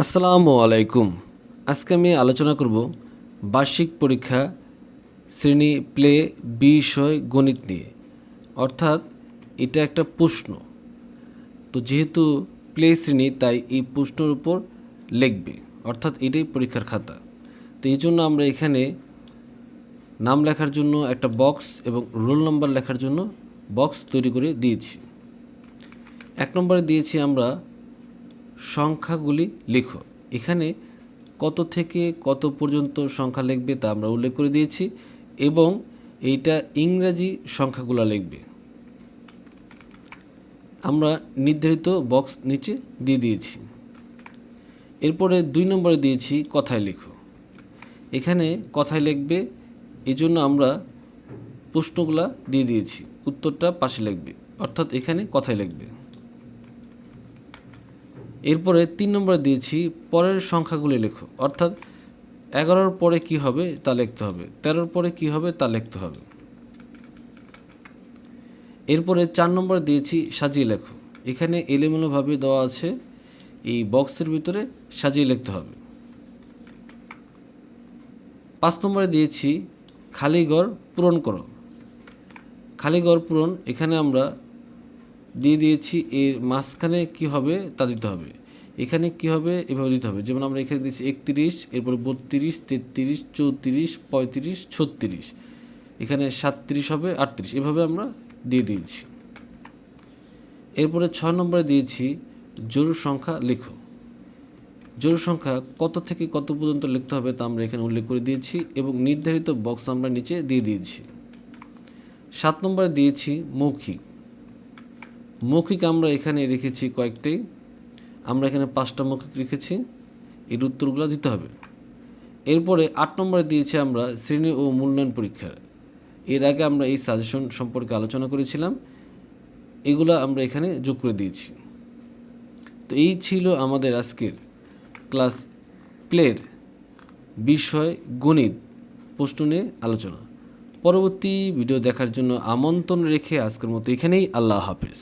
আসসালামু আলাইকুম। আজকে আমি আলোচনা করব বার্ষিক পরীক্ষা শ্রেণী প্লে বিষয় গণিত নিয়ে। অর্থাৎ এটা একটা প্রশ্ন। তো যেহেতু প্লে শ্রেণী তাই এই প্রশ্নের উপর লিখবে, অর্থাৎ এটাই পরীক্ষার খাতা। তো এই জন্য আমরা এখানে নাম লেখার জন্য একটা বক্স এবং রোল নাম্বার লেখার জন্য বক্স তৈরি করে দিয়েছি। 1 নম্বরে দিয়েছি আমরা সংখ্যাগুলি লিখো। এখানে কত থেকে কত পর্যন্ত সংখ্যা লিখবে তা আমরা উল্লেখ করে দিয়েছি এবং এইটা ইংরেজি সংখ্যাগুলো লিখবে। আমরা নির্ধারিত বক্স নিচে দিয়ে দিয়েছি। এরপরে 2 নম্বরে দিয়েছি কথায় লেখো। এখানে কথায় লিখবে, এই জন্য আমরা প্রশ্নগুলা দিয়ে দিয়েছি, উত্তরটা পাশে লিখবে, অর্থাৎ এখানে কথায় লিখবে। এরপরে 3 নম্বরে দিয়েছি পরের সংখ্যাগুলি লেখো, অর্থাৎ 11-র পরে কি হবে তা লিখতে হবে, 13-র পরে কি হবে তা লিখতে হবে। এরপরে 4 নম্বরে দিয়েছি সাজিয়ে লেখো। এখানে এলোমেলোভাবে দেওয়া আছে, এই বক্সের ভিতরে সাজিয়ে লিখতে হবে। 5 নম্বরে দিয়েছি খালি ঘর পূরণ করো। খালি ঘর পূরণ, এখানে আমরা দিয়ে দিয়েছি এর মাঝখানে কি হবে তা দিতে হবে। এখানে কি হবে এভাবে দিতে হবে, যেমন আমরা এখানে দিয়েছি 31, এরপর 32, 33, 34, 35, 36, এখানে 37 হবে, 38, এভাবে আমরা দিয়ে দিয়েছি। এরপরে 6 নম্বরে দিয়েছি জোড় সংখ্যা লেখো। জোড় সংখ্যা কত থেকে কত পর্যন্ত লিখতে হবে তা আমরা এখানে উল্লেখ করে দিয়েছি এবং নির্ধারিত বক্স আমরা নিচে দিয়ে দিয়েছি। 7 নম্বরে দিয়েছি মৌখিক। মৌখিক আমরা এখানে রেখেছি কয়েকটি, আমরা এখানে 5টা মৌখিক রেখেছি, এর উত্তরগুলো দিতে হবে। এরপরে 8 নম্বরে দিয়েছি আমরা শ্রেণী ও মূল্যায়ন পরীক্ষা। এর আগে আমরা এই সাজেশন সম্পর্কে আলোচনা করেছিলাম, এগুলো আমরা এখানে যোগ করে দিয়েছি। তো এই ছিল আমাদের আজকের ক্লাস প্লের বিষয় গণিত প্রশ্ন নিয়ে আলোচনা। পরবর্তী ভিডিও দেখার জন্য আমন্ত্রণ রেখে আজকের মতো এখানেই আল্লাহ হাফেজ।